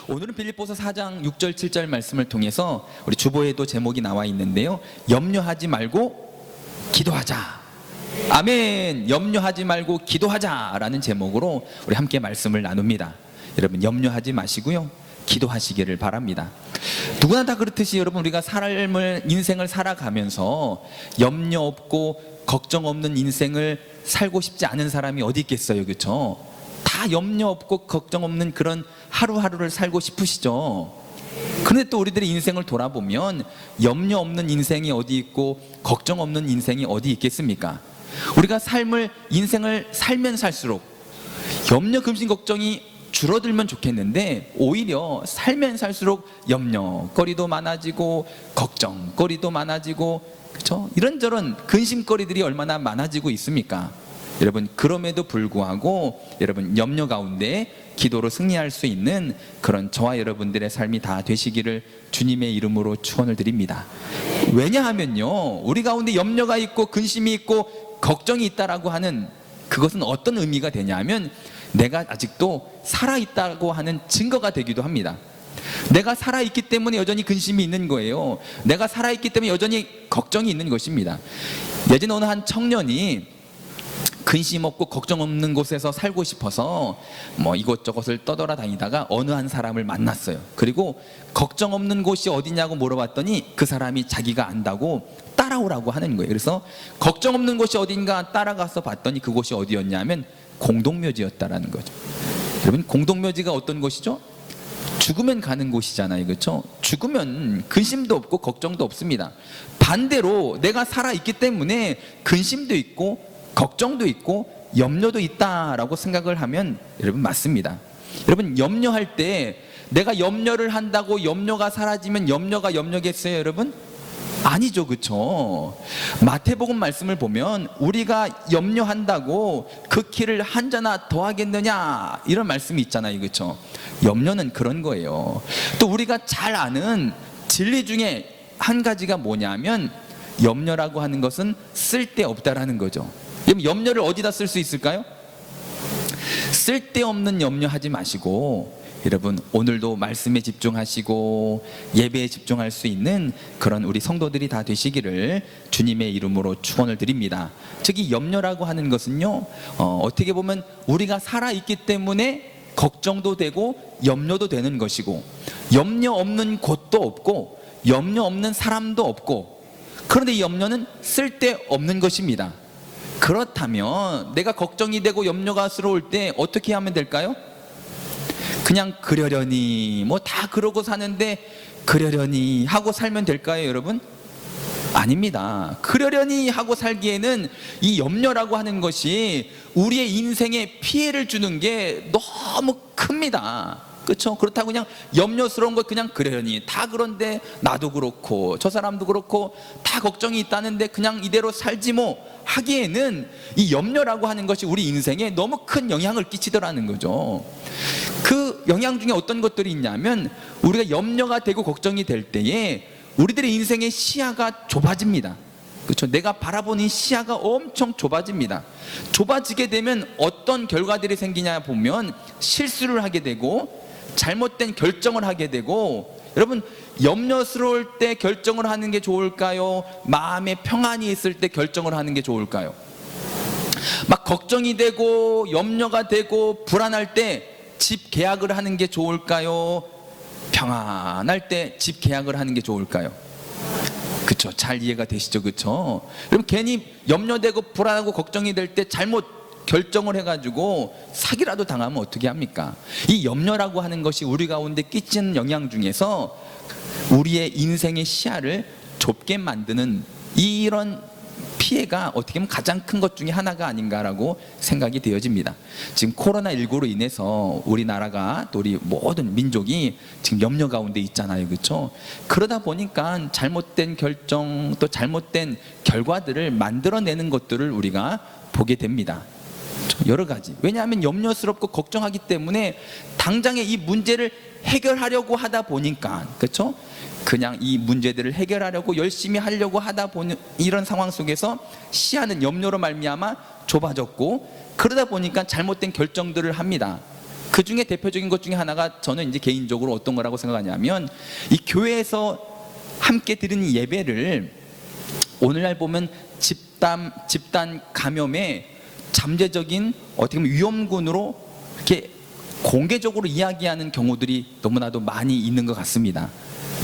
오늘은 빌립보서 4장 6절 7절 말씀을 통해서 우리 주보에도 제목이 나와 있는데요, 염려하지 말고 기도하자. 아멘. 염려하지 말고 기도하자라는 제목으로 우리 함께 말씀을 나눕니다. 여러분, 염려하지 마시고요, 기도하시기를 바랍니다. 누구나 다 그렇듯이 여러분, 우리가 인생을 살아가면서 염려 없고 걱정 없는 인생을 살고 싶지 않은 사람이 어디 있겠어요, 그렇죠? 다 염려 없고 걱정 없는 그런 하루하루를 살고 싶으시죠? 그런데 또 우리들의 인생을 돌아보면 염려 없는 인생이 어디 있고 걱정 없는 인생이 어디 있겠습니까? 우리가 인생을 살면 살수록 염려, 근심, 걱정이 줄어들면 좋겠는데 오히려 살면 살수록 염려거리도 많아지고 걱정거리도 많아지고, 그렇죠? 이런저런 근심거리들이 얼마나 많아지고 있습니까? 여러분, 그럼에도 불구하고 여러분, 염려 가운데 기도로 승리할 수 있는 그런 저와 여러분들의 삶이 다 되시기를 주님의 이름으로 축원을 드립니다. 왜냐하면요, 우리 가운데 염려가 있고 근심이 있고 걱정이 있다라고 하는 그것은 어떤 의미가 되냐면 내가 아직도 살아있다고 하는 증거가 되기도 합니다. 내가 살아있기 때문에 여전히 근심이 있는 거예요. 내가 살아있기 때문에 여전히 걱정이 있는 것입니다. 예전에 어느 한 청년이 근심 없고 걱정 없는 곳에서 살고 싶어서 이곳저곳을 떠돌아다니다가 어느 한 사람을 만났어요. 그리고 걱정 없는 곳이 어디냐고 물어봤더니 그 사람이 자기가 안다고 따라오라고 하는 거예요. 그래서 걱정 없는 곳이 어딘가 따라가서 봤더니 그곳이 어디였냐면 공동묘지였다라는 거죠. 여러분, 공동묘지가 어떤 곳이죠? 죽으면 가는 곳이잖아요, 그렇죠? 죽으면 근심도 없고 걱정도 없습니다. 반대로 내가 살아있기 때문에 근심도 있고 걱정도 있고 염려도 있다라고 생각을 하면 여러분, 맞습니다. 여러분, 염려할 때 내가 염려를 한다고 염려가 사라지면 염려가 염려겠어요, 여러분? 아니죠, 그렇죠? 마태복음 말씀을 보면 우리가 염려한다고 그 키를 한 자나 더하겠느냐, 이런 말씀이 있잖아요, 그렇죠? 염려는 그런 거예요. 또 우리가 잘 아는 진리 중에 한 가지가 뭐냐면 염려라고 하는 것은 쓸데없다라는 거죠. 그럼 염려를 어디다 쓸 수 있을까요? 쓸데없는 염려하지 마시고 여러분, 오늘도 말씀에 집중하시고 예배에 집중할 수 있는 그런 우리 성도들이 다 되시기를 주님의 이름으로 축원을 드립니다. 즉, 이 염려라고 하는 것은요, 어떻게 보면 우리가 살아있기 때문에 걱정도 되고 염려도 되는 것이고, 염려 없는 곳도 없고 염려 없는 사람도 없고, 그런데 이 염려는 쓸데없는 것입니다. 그렇다면 내가 걱정이 되고 염려가 스러울 때 어떻게 하면 될까요? 그냥 그러려니 다 그러고 사는데 그러려니 하고 살면 될까요, 여러분? 아닙니다. 그러려니 하고 살기에는 이 염려라고 하는 것이 우리의 인생에 피해를 주는 게 너무 큽니다. 그렇죠? 그렇다고 그냥 염려스러운 것 그냥 그러려니 다 그런데 나도 그렇고 저 사람도 그렇고 다 걱정이 있다는데 그냥 이대로 살지 하기에는 이 염려라고 하는 것이 우리 인생에 너무 큰 영향을 끼치더라는 거죠. 그 영향 중에 어떤 것들이 있냐면 우리가 염려가 되고 걱정이 될 때에 우리들의 인생의 시야가 좁아집니다. 그렇죠? 내가 바라보는 시야가 엄청 좁아집니다. 좁아지게 되면 어떤 결과들이 생기냐 보면 실수를 하게 되고 잘못된 결정을 하게 되고, 여러분, 염려스러울 때 결정을 하는 게 좋을까요? 마음에 평안이 있을 때 결정을 하는 게 좋을까요? 막 걱정이 되고 염려가 되고 불안할 때 집 계약을 하는 게 좋을까요? 평안할 때 집 계약을 하는 게 좋을까요? 그렇죠? 잘 이해가 되시죠? 그렇죠? 여러분, 괜히 염려되고 불안하고 걱정이 될 때 잘못 결정을 해가지고 사기라도 당하면 어떻게 합니까? 이 염려라고 하는 것이 우리 가운데 끼치는 영향 중에서 우리의 인생의 시야를 좁게 만드는 이런 피해가 어떻게 보면 가장 큰 것 중에 하나가 아닌가라고 생각이 되어집니다. 지금 코로나19로 인해서 우리나라가 또 우리 모든 민족이 지금 염려 가운데 있잖아요, 그렇죠? 그러다 보니까 잘못된 결정 또 잘못된 결과들을 만들어내는 것들을 우리가 보게 됩니다. 여러 가지. 왜냐하면 염려스럽고 걱정하기 때문에 당장에 이 문제를 해결하려고 하다 보니까, 그렇죠? 그냥 이 문제들을 해결하려고 열심히 하려고 하다 보는 이런 상황 속에서 시야는 염려로 말미암아 좁아졌고, 그러다 보니까 잘못된 결정들을 합니다. 그 그 중에 대표적인 것 중에 하나가 저는 이제 개인적으로 어떤 거라고 생각하냐면, 이 교회에서 함께 드리는 예배를 오늘날 보면 집단 감염의 잠재적인 어떻게 보면 위험군으로 이렇게 공개적으로 이야기하는 경우들이 너무나도 많이 있는 것 같습니다.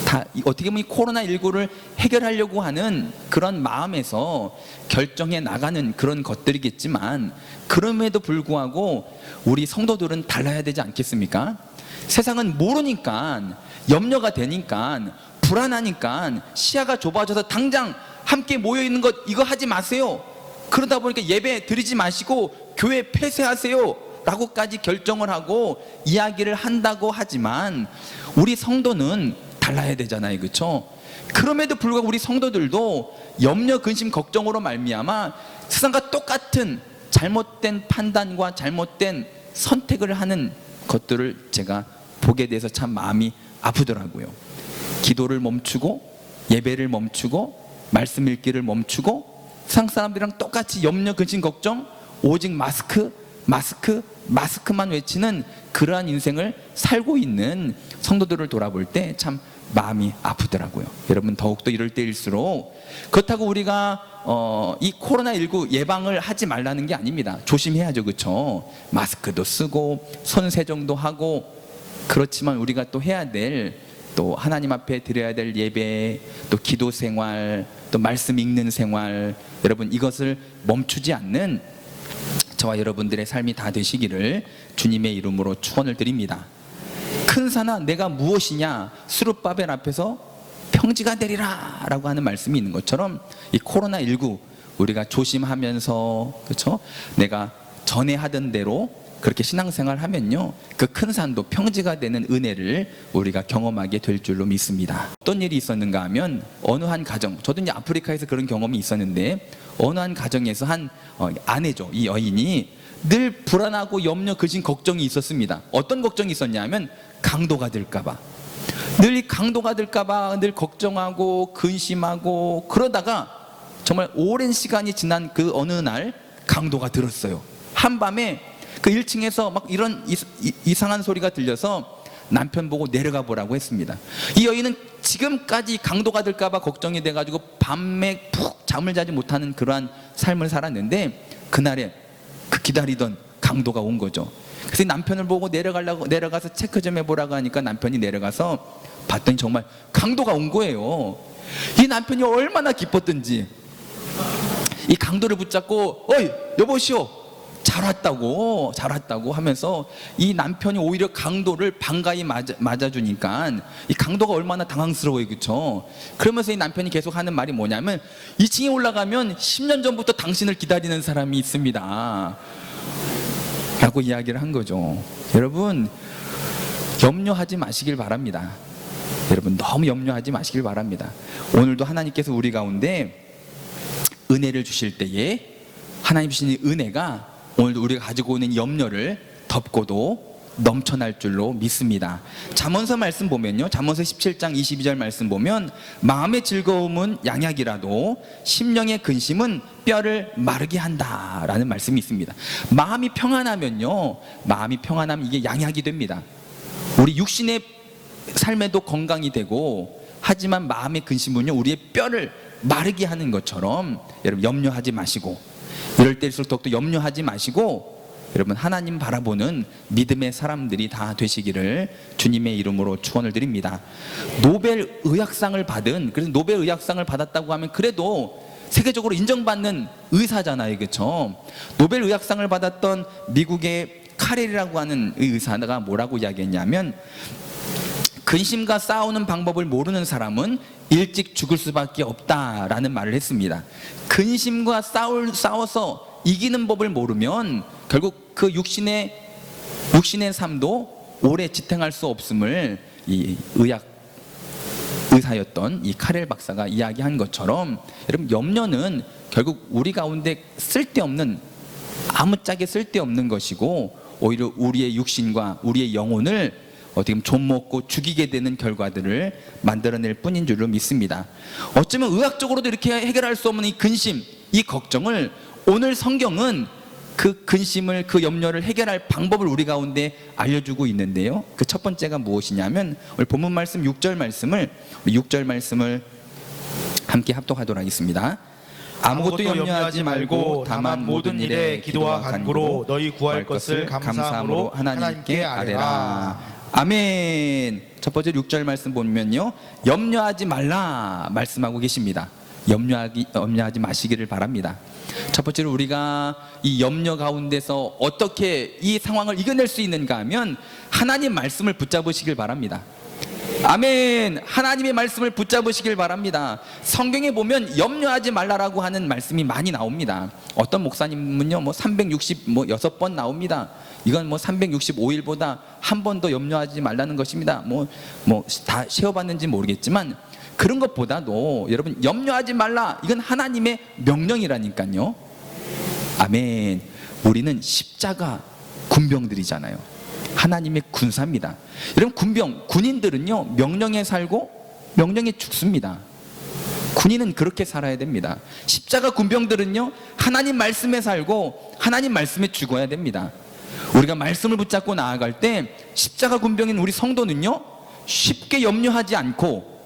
다 어떻게 보면 코로나19를 해결하려고 하는 그런 마음에서 결정해 나가는 그런 것들이겠지만, 그럼에도 불구하고 우리 성도들은 달라야 되지 않겠습니까? 세상은 모르니까, 염려가 되니까, 불안하니까 시야가 좁아져서 당장 함께 모여있는 것 이거 하지 마세요. 그러다 보니까 예배 드리지 마시고 교회 폐쇄하세요 라고까지 결정을 하고 이야기를 한다고 하지만, 우리 성도는 달라야 되잖아요, 그렇죠? 그럼에도 불구하고 우리 성도들도 염려, 근심, 걱정으로 말미암아 세상과 똑같은 잘못된 판단과 잘못된 선택을 하는 것들을 제가 보게 돼서 참 마음이 아프더라고요. 기도를 멈추고 예배를 멈추고 말씀 읽기를 멈추고 세상 사람들이랑 똑같이 염려, 근심, 걱정, 오직 마스크만 외치는 그러한 인생을 살고 있는 성도들을 돌아볼 때 참 마음이 아프더라고요. 여러분, 더욱더 이럴 때일수록, 그렇다고 우리가 이 코로나19 예방을 하지 말라는 게 아닙니다. 조심해야죠, 그렇죠? 마스크도 쓰고 손 세정도 하고, 그렇지만 우리가 또 해야 될, 또 하나님 앞에 드려야 될 예배, 또 기도 생활, 또 말씀 읽는 생활, 여러분 이것을 멈추지 않는 저와 여러분들의 삶이 다 되시기를 주님의 이름으로 축원을 드립니다. 큰 산아 내가 무엇이냐, 스룹바벨 앞에서 평지가 되리라 라고 하는 말씀이 있는 것처럼, 이 코로나19 우리가 조심하면서, 그렇죠? 내가 전에 하던 대로 그렇게 신앙생활 하면요, 그 큰 산도 평지가 되는 은혜를 우리가 경험하게 될 줄로 믿습니다. 어떤 일이 있었는가 하면, 어느 한 가정, 저도 이제 아프리카에서 그런 경험이 있었는데, 어느 한 가정에서 한 아내죠, 이 여인이 늘 불안하고 염려, 근심, 걱정이 있었습니다. 어떤 걱정이 있었냐면 강도가 될까봐, 늘 이 강도가 될까봐 늘 걱정하고 근심하고, 그러다가 정말 오랜 시간이 지난 그 어느 날 강도가 들었어요. 한밤에 그 1층에서 막 이런 이상한 소리가 들려서 남편 보고 내려가 보라고 했습니다. 이 여인은 지금까지 강도가 될까봐 걱정이 돼가지고 밤에 푹 잠을 자지 못하는 그러한 삶을 살았는데, 그날에 그 기다리던 강도가 온 거죠. 그래서 남편을 보고 내려가서 체크 좀 해보라고 하니까 남편이 내려가서 봤더니 정말 강도가 온 거예요. 이 남편이 얼마나 기뻤던지 이 강도를 붙잡고 어이 여보시오, 잘 왔다고 하면서 이 남편이 오히려 강도를 반가이 맞아주니까 이 강도가 얼마나 당황스러워요, 그렇죠? 그러면서 이 남편이 계속 하는 말이 뭐냐면, 2층에 올라가면 10년 전부터 당신을 기다리는 사람이 있습니다 라고 이야기를 한 거죠. 여러분, 염려하지 마시길 바랍니다. 여러분, 너무 염려하지 마시길 바랍니다. 오늘도 하나님께서 우리 가운데 은혜를 주실 때에 하나님 주시는 은혜가 오늘도 우리가 가지고 있는 염려를 덮고도 넘쳐날 줄로 믿습니다. 잠언서 말씀 보면요, 잠언서 17장 22절 말씀 보면, 마음의 즐거움은 양약이라도 심령의 근심은 뼈를 마르게 한다 라는 말씀이 있습니다. 마음이 평안하면요, 마음이 평안하면 이게 양약이 됩니다. 우리 육신의 삶에도 건강이 되고, 하지만 마음의 근심은요, 우리의 뼈를 마르게 하는 것처럼, 여러분 염려하지 마시고, 이럴 때일수록 더욱더 염려하지 마시고, 여러분 하나님 바라보는 믿음의 사람들이 다 되시기를 주님의 이름으로 축원을 드립니다. 노벨 의학상을 받은, 그래서 노벨 의학상을 받았다고 하면 그래도 세계적으로 인정받는 의사잖아요, 그렇죠? 노벨 의학상을 받았던 미국의 카렐이라고 하는 의사가 뭐라고 이야기했냐면, 근심과 싸우는 방법을 모르는 사람은 일찍 죽을 수밖에 없다라는 말을 했습니다. 근심과 싸워서 이기는 법을 모르면 결국 그 육신의 삶도 오래 지탱할 수 없음을 이 의사였던 이 카렐 박사가 이야기한 것처럼, 여러분 염려는 결국 우리 가운데 쓸데없는, 아무짝에 쓸데없는 것이고, 오히려 우리의 육신과 우리의 영혼을 어떻게 보면 좀먹고 죽이게 되는 결과들을 만들어낼 뿐인 줄로 믿습니다. 어쩌면 의학적으로도 이렇게 해결할 수 없는 이 근심, 이 걱정을 오늘 성경은 그 근심을, 그 염려를 해결할 방법을 우리 가운데 알려주고 있는데요. 그 첫 번째가 무엇이냐면 오늘 본문 말씀 6절 말씀을 함께 합독하도록 하겠습니다. 아무것도 염려하지 말고 다만 모든 일에 기도와 간구로 너희 구할 것을 감사함으로 하나님께 아뢰라. 아멘. 첫 번째 6절 말씀 보면요, 염려하지 말라 말씀하고 계십니다. 염려하지 마시기를 바랍니다. 첫 번째로 우리가 이 염려 가운데서 어떻게 이 상황을 이겨낼 수 있는가 하면 하나님 말씀을 붙잡으시길 바랍니다. 아멘. 하나님의 말씀을 붙잡으시길 바랍니다. 성경에 보면 염려하지 말라라고 하는 말씀이 많이 나옵니다. 어떤 목사님은요 366번 나옵니다. 이건 365일보다 한 번 더 염려하지 말라는 것입니다. 다 세워봤는지 모르겠지만 그런 것보다도 여러분, 염려하지 말라, 이건 하나님의 명령이라니까요. 아멘. 우리는 십자가 군병들이잖아요. 하나님의 군사입니다. 여러분, 군인들은요 명령에 살고 명령에 죽습니다. 군인은 그렇게 살아야 됩니다. 십자가 군병들은요 하나님 말씀에 살고 하나님 말씀에 죽어야 됩니다. 우리가 말씀을 붙잡고 나아갈 때 십자가 군병인 우리 성도는요 쉽게 염려하지 않고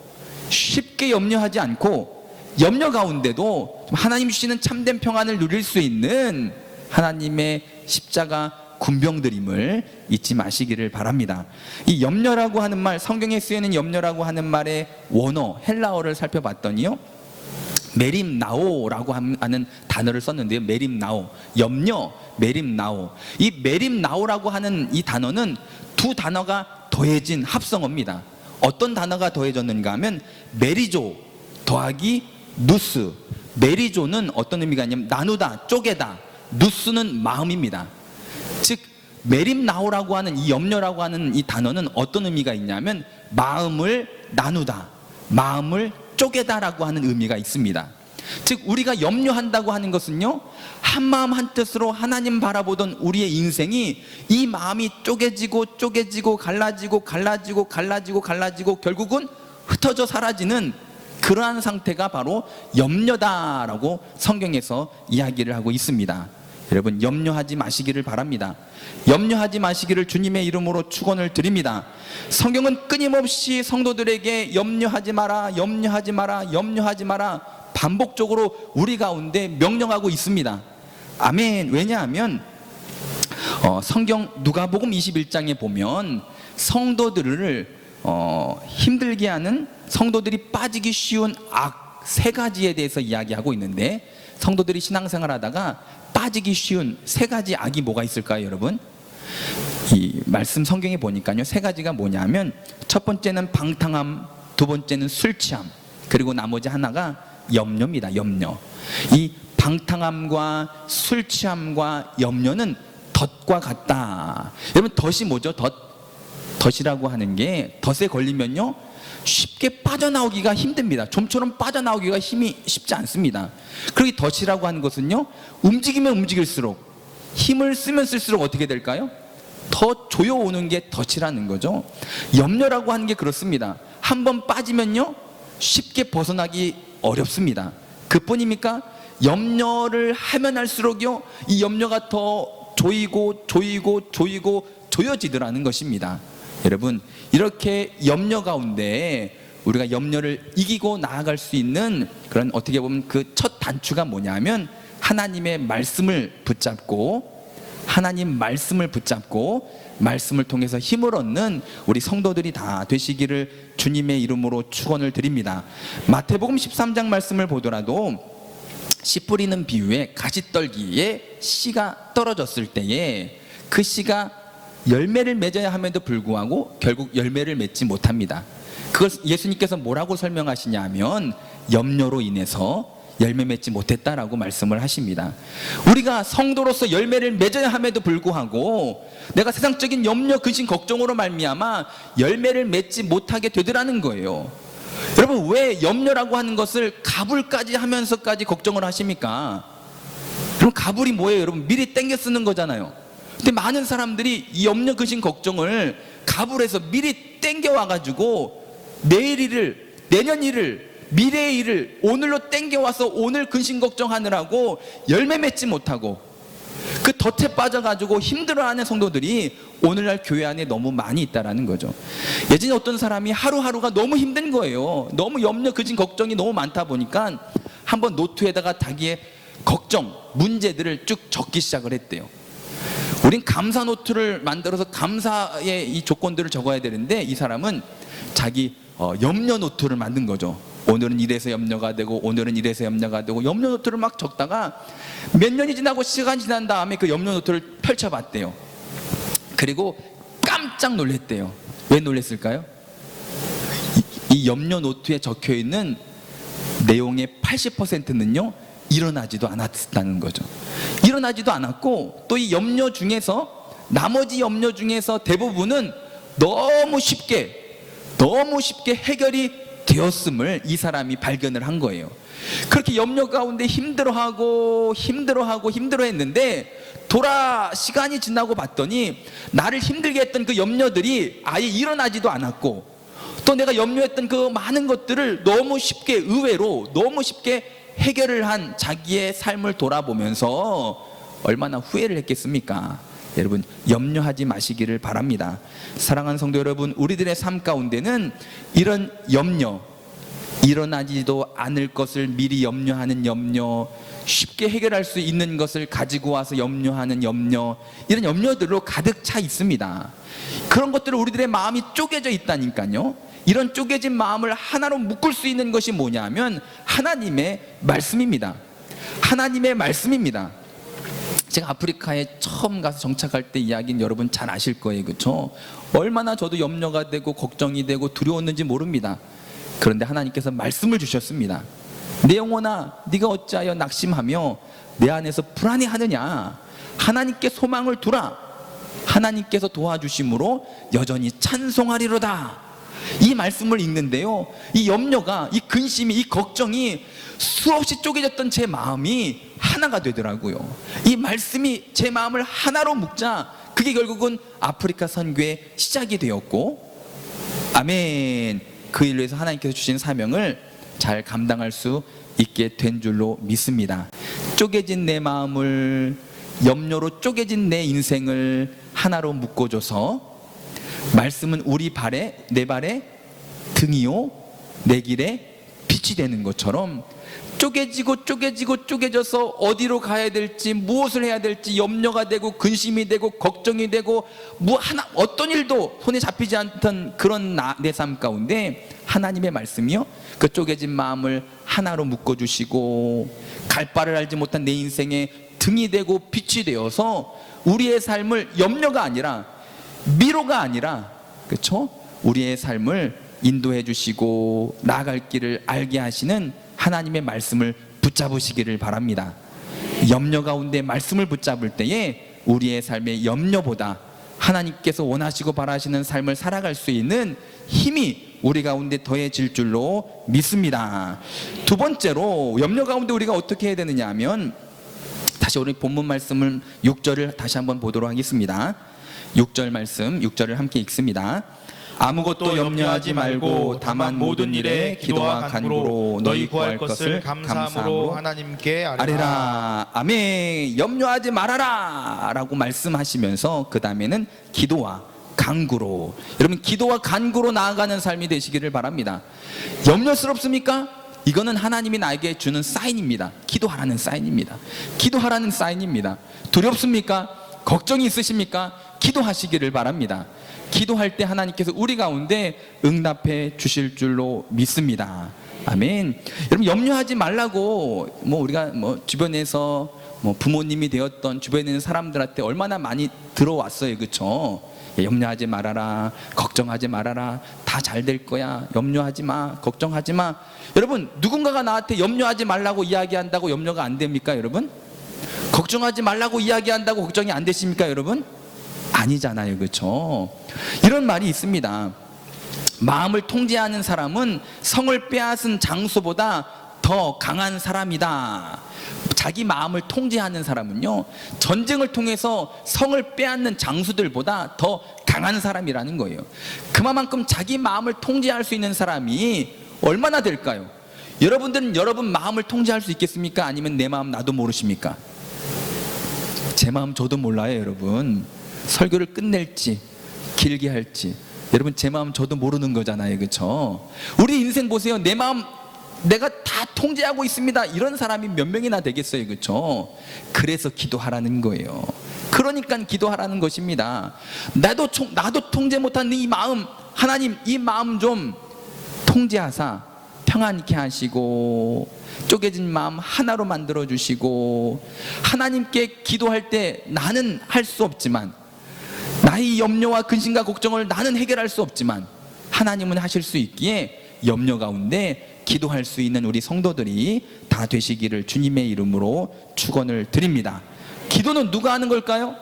염려 가운데도 하나님 주시는 참된 평안을 누릴 수 있는 하나님의 십자가 군병들임을 잊지 마시기를 바랍니다. 이 염려라고 하는 말, 성경에 쓰이는 염려라고 하는 말의 원어, 헬라어를 살펴봤더니요 메림나오라고 하는 단어를 썼는데요. 메림나오, 염려, 메림나오. 이 메림나오라고 하는 이 단어는 두 단어가 더해진 합성어입니다. 어떤 단어가 더해졌는가 하면 메리조 더하기 누스. 메리조는 어떤 의미가 있냐면 나누다, 쪼개다. 누스는 마음입니다. 즉 메림나오라고 하는 이 염려라고 하는 이 단어는 어떤 의미가 있냐면 마음을 나누다, 마음을 쪼개다라고 하는 의미가 있습니다. 즉 우리가 염려한다고 하는 것은요 한마음 한뜻으로 하나님 바라보던 우리의 인생이 이 마음이 쪼개지고 갈라지고 결국은 흩어져 사라지는 그러한 상태가 바로 염려다라고 성경에서 이야기를 하고 있습니다. 여러분, 염려하지 마시기를 바랍니다. 염려하지 마시기를 주님의 이름으로 축원을 드립니다. 성경은 끊임없이 성도들에게 염려하지 마라 반복적으로 우리 가운데 명령하고 있습니다. 아멘. 왜냐하면 성경 누가복음 21장에 보면 성도들을 힘들게 하는, 성도들이 빠지기 쉬운 악 3가지에 대해서 이야기하고 있는데, 성도들이 신앙생활 하다가 빠지기 쉬운 3가지 악이 뭐가 있을까요, 여러분? 이 말씀 성경에 보니까요 3가지가 뭐냐면, 첫 번째는 방탕함, 두 번째는 술 취함, 그리고 나머지 하나가 염려입니다. 염려. 이 방탕함과 술 취함과 염려는 덫과 같다. 여러분, 덫이 뭐죠? 덫이라고 하는 게, 덫에 걸리면요 쉽게 빠져나오기가 힘듭니다. 좀처럼 빠져나오기가 쉽지 않습니다. 그리고 이 덫이라고 하는 것은요 움직이면 움직일수록, 힘을 쓰면 쓸수록 어떻게 될까요? 더 조여오는 게 덫이라는 거죠. 염려라고 하는 게 그렇습니다. 한번 빠지면요 쉽게 벗어나기 어렵습니다. 그뿐입니까? 염려를 하면 할수록요 이 염려가 더 조여지더라는 것입니다. 여러분, 이렇게 염려 가운데 우리가 염려를 이기고 나아갈 수 있는 그런, 어떻게 보면 그 첫 단추가 뭐냐면 하나님의 말씀을 붙잡고 말씀을 통해서 힘을 얻는 우리 성도들이 다 되시기를 주님의 이름으로 축원을 드립니다. 마태복음 13장 말씀을 보더라도 씨 뿌리는 비유에 가시떨기에 씨가 떨어졌을 때에 그 씨가 열매를 맺어야 함에도 불구하고 결국 열매를 맺지 못합니다. 그걸 예수님께서 뭐라고 설명하시냐면 염려로 인해서 열매 맺지 못했다라고 말씀을 하십니다. 우리가 성도로서 열매를 맺어야 함에도 불구하고 내가 세상적인 염려, 근심, 걱정으로 말미암아 열매를 맺지 못하게 되더라는 거예요. 여러분, 왜 염려라고 하는 것을 가불까지 하면서까지 걱정을 하십니까? 그럼 가불이 뭐예요? 여러분, 미리 땡겨 쓰는 거잖아요. 근데 많은 사람들이 이 염려, 근심, 걱정을 가불해서 미리 땡겨 와가지고 내일 일을, 내년 일을, 미래의 일을 오늘로 땡겨와서 오늘 근심 걱정하느라고 열매 맺지 못하고, 그 덫에 빠져가지고 힘들어하는 성도들이 오늘날 교회 안에 너무 많이 있다라는 거죠. 예전에 어떤 사람이 하루하루가 너무 힘든 거예요. 너무 염려, 그진 걱정이 너무 많다 보니까 한번 노트에다가 자기의 걱정, 문제들을 쭉 적기 시작을 했대요. 우린 감사 노트를 만들어서 감사의 이 조건들을 적어야 되는데, 이 사람은 자기 염려 노트를 만든 거죠. 오늘은 이래서 염려가 되고, 오늘은 이래서 염려가 되고, 염려 노트를 막 적다가 몇 년이 지나고 시간이 지난 다음에 그 염려 노트를 펼쳐봤대요. 그리고 깜짝 놀랐대요. 왜 놀랐을까요? 이 염려 노트에 적혀있는 내용의 80%는요 일어나지도 않았다는 거죠. 일어나지도 않았고, 또 이 염려 중에서, 나머지 염려 중에서 대부분은 너무 쉽게 해결이 되었음을 이 사람이 발견을 한 거예요. 그렇게 염려 가운데 힘들어했는데 시간이 지나고 봤더니 나를 힘들게 했던 그 염려들이 아예 일어나지도 않았고, 또 내가 염려했던 그 많은 것들을 의외로 너무 쉽게 해결을 한 자기의 삶을 돌아보면서 얼마나 후회를 했겠습니까? 여러분, 염려하지 마시기를 바랍니다. 사랑하는 성도 여러분, 우리들의 삶 가운데는 이런 염려, 일어나지도 않을 것을 미리 염려하는 염려, 쉽게 해결할 수 있는 것을 가지고 와서 염려하는 염려, 이런 염려들로 가득 차 있습니다. 그런 것들을 우리들의 마음이 쪼개져 있다니까요. 이런 쪼개진 마음을 하나로 묶을 수 있는 것이 뭐냐면 하나님의 말씀입니다. 하나님의 말씀입니다. 제가 아프리카에 처음 가서 정착할 때 이야기는 여러분 잘 아실 거예요, 그렇죠? 얼마나 저도 염려가 되고 걱정이 되고 두려웠는지 모릅니다. 그런데 하나님께서 말씀을 주셨습니다. 내 영혼아, 네가 어찌하여 낙심하며 내 안에서 불안해하느냐? 하나님께 소망을 두라. 하나님께서 도와주심으로 여전히 찬송하리로다. 이 말씀을 읽는데요, 이 염려가, 이 근심이, 이 걱정이 수없이 쪼개졌던 제 마음이 하나가 되더라고요. 이 말씀이 제 마음을 하나로 묶자, 그게 결국은 아프리카 선교의 시작이 되었고, 아멘. 그 일로 해서 하나님께서 주신 사명을 잘 감당할 수 있게 된 줄로 믿습니다. 쪼개진 내 마음을, 염려로 쪼개진 내 인생을 하나로 묶어줘서, 말씀은 내 발에 등이요 내 길에 빛이 되는 것처럼 쪼개져서 어디로 가야 될지, 무엇을 해야 될지 염려가 되고 근심이 되고 걱정이 되고, 어떤 일도 손에 잡히지 않던 그런 내 삶 가운데 하나님의 말씀이요 그 쪼개진 마음을 하나로 묶어주시고, 갈 바를 알지 못한 내 인생에 등이 되고 빛이 되어서 우리의 삶을, 염려가 아니라 미로가 아니라, 그렇죠? 우리의 삶을 인도해 주시고 나아갈 길을 알게 하시는 하나님의 말씀을 붙잡으시기를 바랍니다. 염려 가운데 말씀을 붙잡을 때에 우리의 삶의 염려보다 하나님께서 원하시고 바라시는 삶을 살아갈 수 있는 힘이 우리 가운데 더해질 줄로 믿습니다. 두 번째로, 염려 가운데 우리가 어떻게 해야 되느냐 하면, 다시 우리 본문 말씀을 6절을 다시 한번 보도록 하겠습니다. 6절 말씀, 6절을 함께 읽습니다. 아무것도 염려하지 말고 다만 모든 일에 기도와 간구로 너희 구할 것을 감사함으로 하나님께 아뢰라. 아멘. 염려하지 말아라 라고 말씀하시면서 그 다음에는 기도와 간구로, 여러분 기도와 간구로 나아가는 삶이 되시기를 바랍니다. 염려스럽습니까? 이거는 하나님이 나에게 주는 사인입니다. 기도하라는 사인입니다. 기도하라는 사인입니다. 두렵습니까? 걱정이 있으십니까? 기도하시기를 바랍니다. 기도할 때 하나님께서 우리 가운데 응답해 주실 줄로 믿습니다. 아멘. 여러분, 염려하지 말라고 우리가 주변에서 부모님이 되었던 주변에 있는 사람들한테 얼마나 많이 들어왔어요, 그렇죠? 염려하지 말아라, 걱정하지 말아라, 다 잘 될 거야, 염려하지 마, 걱정하지 마. 여러분, 누군가가 나한테 염려하지 말라고 이야기한다고 염려가 안 됩니까, 여러분? 걱정하지 말라고 이야기한다고 걱정이 안 되십니까, 여러분? 아니잖아요, 그렇죠? 이런 말이 있습니다. 마음을 통제하는 사람은 성을 빼앗은 장수보다 더 강한 사람이다. 자기 마음을 통제하는 사람은요, 전쟁을 통해서 성을 빼앗는 장수들보다 더 강한 사람이라는 거예요. 그만큼 자기 마음을 통제할 수 있는 사람이 얼마나 될까요? 여러분들은 여러분 마음을 통제할 수 있겠습니까? 아니면 내 마음 나도 모르십니까? 제 마음 저도 몰라요, 여러분. 설교를 끝낼지 길게 할지 여러분 제 마음 저도 모르는 거잖아요, 그렇죠? 우리 인생 보세요. 내 마음 내가 다 통제하고 있습니다, 이런 사람이 몇 명이나 되겠어요, 그렇죠? 그래서 기도하라는 거예요. 그러니까 기도하라는 것입니다. 나도 통제 못한 이 마음, 하나님 이 마음 좀 통제하사 평안케 하시고 쪼개진 마음 하나로 만들어 주시고, 하나님께 기도할 때 나는 할 수 없지만, 나의 염려와 근심과 걱정을 나는 해결할 수 없지만 하나님은 하실 수 있기에 염려 가운데 기도할 수 있는 우리 성도들이 다 되시기를 주님의 이름으로 축원을 드립니다. 기도는 누가 하는 걸까요?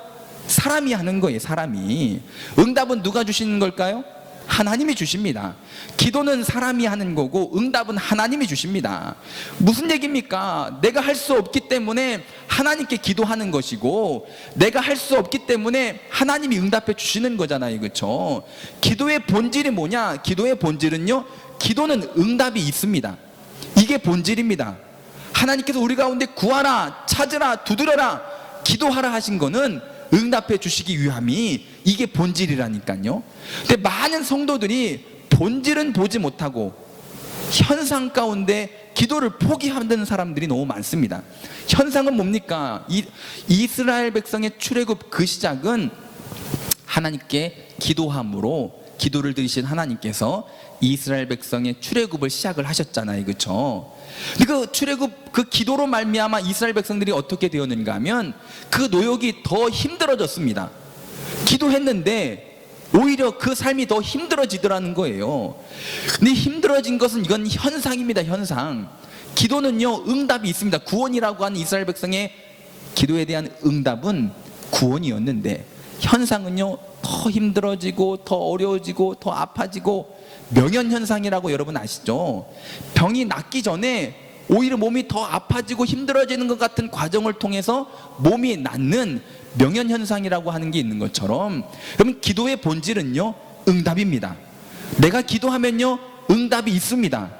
사람이 하는 거예요, 사람이. 응답은 누가 주시는 걸까요? 하나님이 주십니다. 기도는 사람이 하는 거고 응답은 하나님이 주십니다. 무슨 얘기입니까? 내가 할 수 없기 때문에 하나님께 기도하는 것이고, 내가 할 수 없기 때문에 하나님이 응답해 주시는 거잖아요, 그렇죠? 기도의 본질이 뭐냐? 기도의 본질은요, 기도는 응답이 있습니다. 이게 본질입니다. 하나님께서 우리 가운데 구하라, 찾으라, 두드려라, 기도하라 하신 거는 응답해 주시기 위함이, 이게 본질이라니까요. 근데 많은 성도들이 본질은 보지 못하고 현상 가운데 기도를 포기하는 사람들이 너무 많습니다. 현상은 뭡니까? 이스라엘 백성의 출애굽 그 시작은 하나님께 기도함으로, 기도를 들으신 하나님께서 이스라엘 백성의 출애굽을 시작을 하셨잖아요, 그렇죠? 그 출애굽 그 기도로 말미암아 이스라엘 백성들이 어떻게 되었는가 하면 그 노역이 더 힘들어졌습니다. 기도했는데 오히려 그 삶이 더 힘들어지더라는 거예요. 근데 힘들어진 것은 이건 현상입니다, 현상. 기도는요, 응답이 있습니다. 구원이라고 하는 이스라엘 백성의 기도에 대한 응답은 구원이었는데, 현상은요, 더 힘들어지고 더 어려워지고 더 아파지고, 명현현상이라고 여러분 아시죠? 병이 낫기 전에 오히려 몸이 더 아파지고 힘들어지는 것 같은 과정을 통해서 몸이 낫는 명현현상이라고 하는 게 있는 것처럼, 여러분 기도의 본질은요, 응답입니다. 내가 기도하면요, 응답이 있습니다.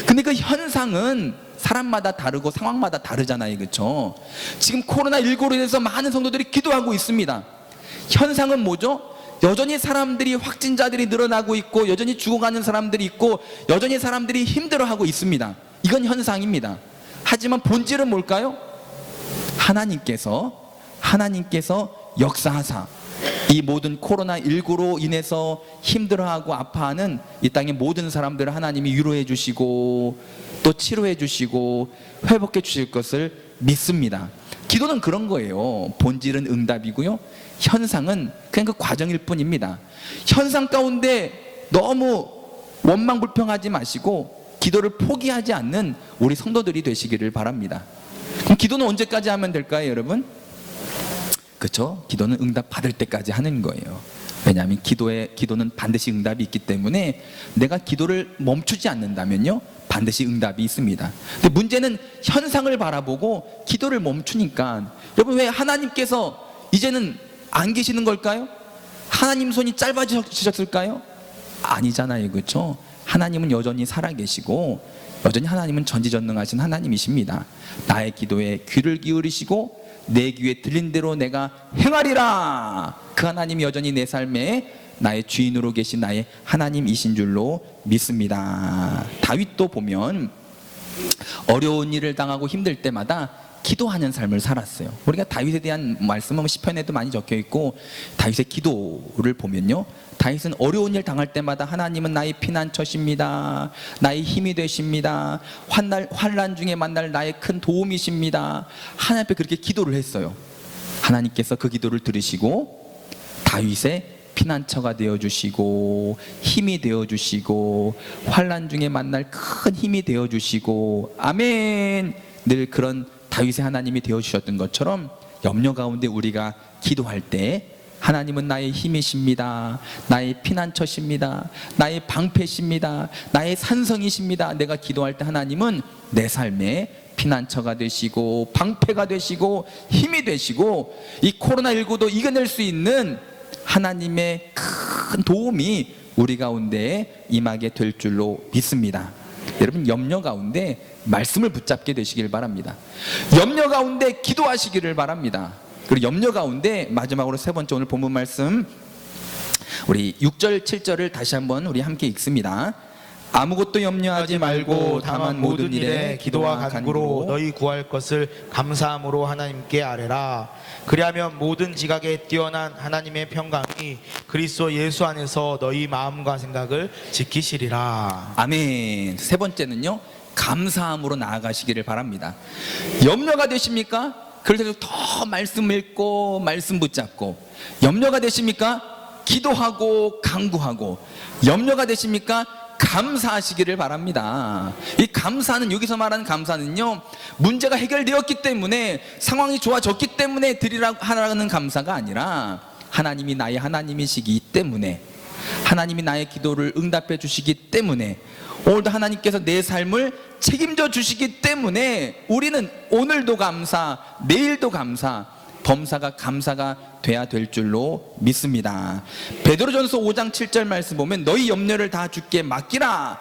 근데 그 현상은 사람마다 다르고 상황마다 다르잖아요, 그렇죠? 지금 코로나19로 인해서 많은 성도들이 기도하고 있습니다. 현상은 뭐죠? 여전히 사람들이, 확진자들이 늘어나고 있고, 여전히 죽어가는 사람들이 있고, 여전히 사람들이 힘들어하고 있습니다. 이건 현상입니다. 하지만 본질은 뭘까요? 하나님께서 역사하사 이 모든 코로나19로 인해서 힘들어하고 아파하는 이 땅의 모든 사람들을 하나님이 위로해 주시고 또 치료해 주시고 회복해 주실 것을 믿습니다. 기도는 그런 거예요. 본질은 응답이고요, 현상은 그냥 그 과정일 뿐입니다. 현상 가운데 너무 원망불평하지 마시고 기도를 포기하지 않는 우리 성도들이 되시기를 바랍니다. 그럼 기도는 언제까지 하면 될까요, 여러분? 그렇죠? 기도는 응답 받을 때까지 하는 거예요. 왜냐하면 기도는 반드시 응답이 있기 때문에 내가 기도를 멈추지 않는다면요, 반드시 응답이 있습니다. 근데 문제는 현상을 바라보고 기도를 멈추니까, 여러분 왜 하나님께서 이제는 안 계시는 걸까요? 하나님 손이 짧아지셨을까요? 아니잖아요, 그렇죠? 하나님은 여전히 살아계시고 여전히 하나님은 전지전능하신 하나님이십니다. 나의 기도에 귀를 기울이시고 내 귀에 들린 대로 내가 행하리라. 그 하나님이 여전히 내 삶에 나의 주인으로 계신 나의 하나님이신 줄로 믿습니다. 다윗도 보면 어려운 일을 당하고 힘들 때마다 기도하는 삶을 살았어요. 우리가 다윗에 대한 말씀은 시편에도 많이 적혀 있고, 다윗의 기도를 보면요, 다윗은 어려운 일 당할 때마다 하나님은 나의 피난처십니다, 나의 힘이 되십니다, 환난 중에 만날 나의 큰 도움이십니다, 하나님 앞에 그렇게 기도를 했어요. 하나님께서 그 기도를 들으시고 다윗의 피난처가 되어주시고 힘이 되어주시고 환난 중에 만날 큰 힘이 되어주시고, 아멘. 늘 그런 다윗의 하나님이 되어주셨던 것처럼 염려 가운데 우리가 기도할 때 하나님은 나의 힘이십니다, 나의 피난처십니다, 나의 방패십니다, 나의 산성이십니다. 내가 기도할 때 하나님은 내 삶에 피난처가 되시고 방패가 되시고 힘이 되시고, 이 코로나19도 이겨낼 수 있는 하나님의 큰 도움이 우리 가운데 임하게 될 줄로 믿습니다. 여러분 염려 가운데 말씀을 붙잡게 되시길 바랍니다. 염려 가운데 기도하시기를 바랍니다. 그리고 염려 가운데 마지막으로 세 번째 오늘 본문 말씀 우리 6절 7절을 다시 한번 우리 함께 읽습니다. 아무것도 염려하지 말고 다만 모든 일에 기도와 간구로 너희 구할 것을 감사함으로 하나님께 아뢰라. 그리하면 모든 지각에 뛰어난 하나님의 평강이 그리스도 예수 안에서 너희 마음과 생각을 지키시리라. 아멘. 세 번째는요, 감사함으로 나아가시기를 바랍니다. 염려가 되십니까? 그래서 더 말씀 읽고 말씀 붙잡고. 염려가 되십니까? 기도하고 간구하고. 염려가 되십니까? 감사하시기를 바랍니다. 이 감사는, 여기서 말하는 감사는요, 문제가 해결되었기 때문에, 상황이 좋아졌기 때문에 드리라고 하라는 감사가 아니라 하나님이 나의 하나님이시기 때문에, 하나님이 나의 기도를 응답해 주시기 때문에, 오늘도 하나님께서 내 삶을 책임져 주시기 때문에 우리는 오늘도 감사, 내일도 감사, 범사가 감사가 돼야 될 줄로 믿습니다. 베드로전서 5장 7절 말씀 보면 너희 염려를 다 주께 맡기라.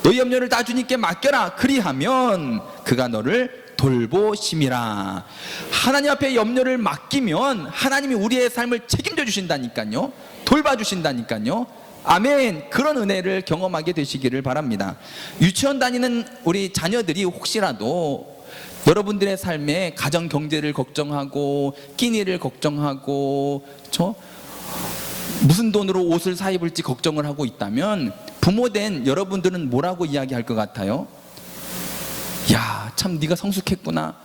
너희 염려를 다 주님께 맡겨라. 그리하면 그가 너를 돌보심이라. 하나님 앞에 염려를 맡기면 하나님이 우리의 삶을 책임져 주신다니까요. 돌봐주신다니까요. 아멘. 그런 은혜를 경험하게 되시기를 바랍니다. 유치원 다니는 우리 자녀들이 혹시라도 여러분들의 삶에 가정 경제를 걱정하고 끼니를 걱정하고 무슨 돈으로 옷을 사 입을지 걱정을 하고 있다면 부모된 여러분들은 뭐라고 이야기할 것 같아요? 야, 참 네가 성숙했구나.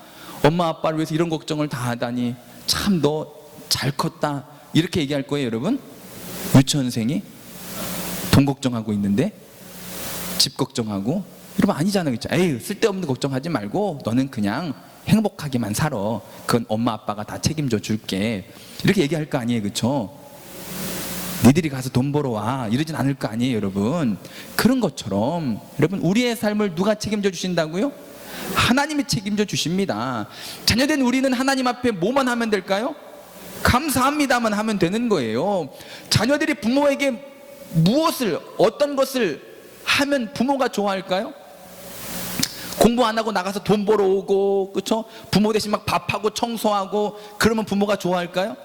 엄마 아빠를 위해서 이런 걱정을 다 하다니 참 너 잘 컸다. 이렇게 얘기할 거예요, 여러분? 유치원생이 돈 걱정하고 있는데 집 걱정하고 여러분 아니잖아요. 그렇죠? 에이, 쓸데없는 걱정하지 말고 너는 그냥 행복하게만 살아. 그건 엄마 아빠가 다 책임져 줄게. 이렇게 얘기할 거 아니에요. 그렇죠? 니들이 가서 돈 벌어 와. 이러진 않을 거 아니에요, 여러분. 그런 것처럼 여러분 우리의 삶을 누가 책임져 주신다고요? 하나님이 책임져 주십니다. 자녀된 우리는 하나님 앞에 뭐만 하면 될까요? 감사합니다만 하면 되는 거예요. 자녀들이 부모에게 무엇을, 어떤 것을 하면 부모가 좋아할까요? 공부 안 하고 나가서 돈 벌어 오고, 그렇죠? 부모 대신 막 밥하고 청소하고 그러면 부모가 좋아할까요?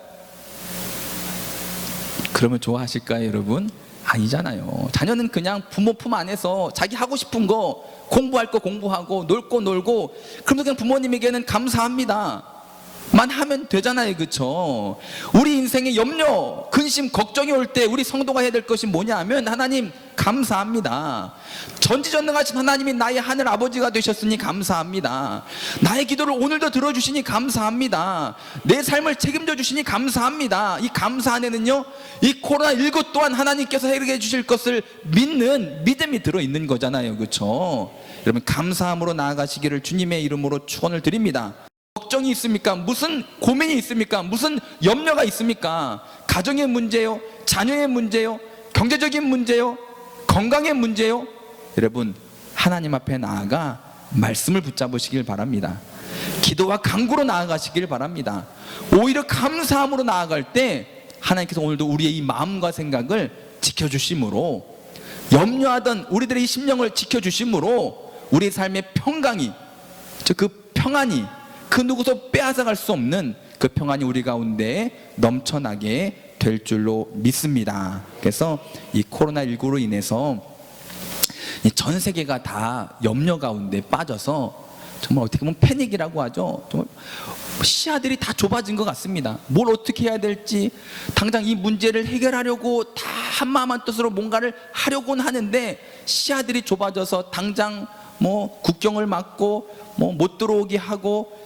그러면 좋아하실까요, 여러분? 아니잖아요. 자녀는 그냥 부모 품 안에서 자기 하고 싶은 거, 공부할 거 공부하고 놀 거 놀고, 그러면 그냥 부모님에게는 감사합니다 만 하면 되잖아요. 그렇죠? 우리 인생에 염려, 근심, 걱정이 올 때 우리 성도가 해야 될 것이 뭐냐 하면 하나님 감사합니다. 전지전능하신 하나님이 나의 하늘 아버지가 되셨으니 감사합니다. 나의 기도를 오늘도 들어주시니 감사합니다. 내 삶을 책임져 주시니 감사합니다. 이 감사 안에는요, 이 코로나19 또한 하나님께서 해결해 주실 것을 믿는 믿음이 들어있는 거잖아요. 그렇죠? 여러분 감사함으로 나아가시기를 주님의 이름으로 축원을 드립니다. 걱정이 있습니까? 무슨 고민이 있습니까? 무슨 염려가 있습니까? 가정의 문제요? 자녀의 문제요? 경제적인 문제요? 건강의 문제요? 여러분 하나님 앞에 나아가 말씀을 붙잡으시길 바랍니다. 기도와 간구로 나아가시길 바랍니다. 오히려 감사함으로 나아갈 때 하나님께서 오늘도 우리의 이 마음과 생각을 지켜주심으로, 염려하던 우리들의 이 심령을 지켜주심으로 우리의 삶의 평강이, 그 평안이 그 누구도 빼앗아갈 수 없는 그 평안이 우리 가운데 넘쳐나게 될 줄로 믿습니다. 그래서 이 코로나19로 인해서 전 세계가 다 염려 가운데 빠져서 정말 어떻게 보면 패닉이라고 하죠. 정말 시야들이 다 좁아진 것 같습니다. 뭘 어떻게 해야 될지, 당장 이 문제를 해결하려고 다 한마음 한뜻으로 뭔가를 하려고는 하는데 시야들이 좁아져서 당장 뭐 국경을 막고 뭐 못 들어오게 하고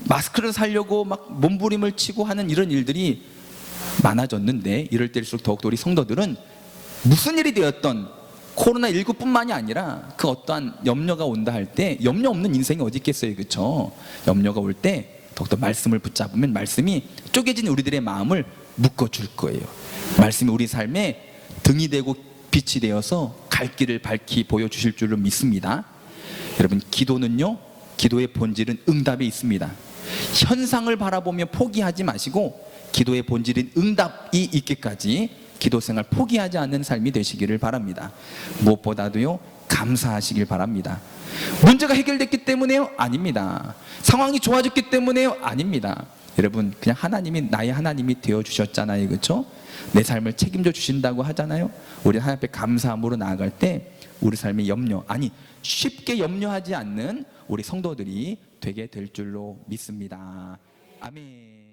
마스크를 사려고 막 몸부림을 치고 하는 이런 일들이 많아졌는데, 이럴 때일수록 더욱더 우리 성도들은 무슨 일이 되었던 코로나19뿐만이 아니라 그 어떠한 염려가 온다 할 때, 염려 없는 인생이 어디 있겠어요. 그렇죠? 염려가 올 때 더욱더 말씀을 붙잡으면 말씀이 쪼개진 우리들의 마음을 묶어줄 거예요. 말씀이 우리 삶에 등이 되고 빛이 되어서 갈 길을 밝히 보여주실 줄을 믿습니다. 여러분 기도는요, 기도의 본질은 응답에 있습니다. 현상을 바라보며 포기하지 마시고 기도의 본질인 응답이 있기까지 기도 생활 포기하지 않는 삶이 되시기를 바랍니다. 무엇보다도요, 감사하시길 바랍니다. 문제가 해결됐기 때문에요? 아닙니다. 상황이 좋아졌기 때문에요? 아닙니다. 여러분 그냥 하나님이 나의 하나님이 되어 주셨잖아요, 그렇죠? 내 삶을 책임져 주신다고 하잖아요. 우리 하나님 앞에 감사함으로 나아갈 때 우리 삶이 쉽게 염려하지 않는 우리 성도들이 되게 될 줄로 믿습니다. 아멘.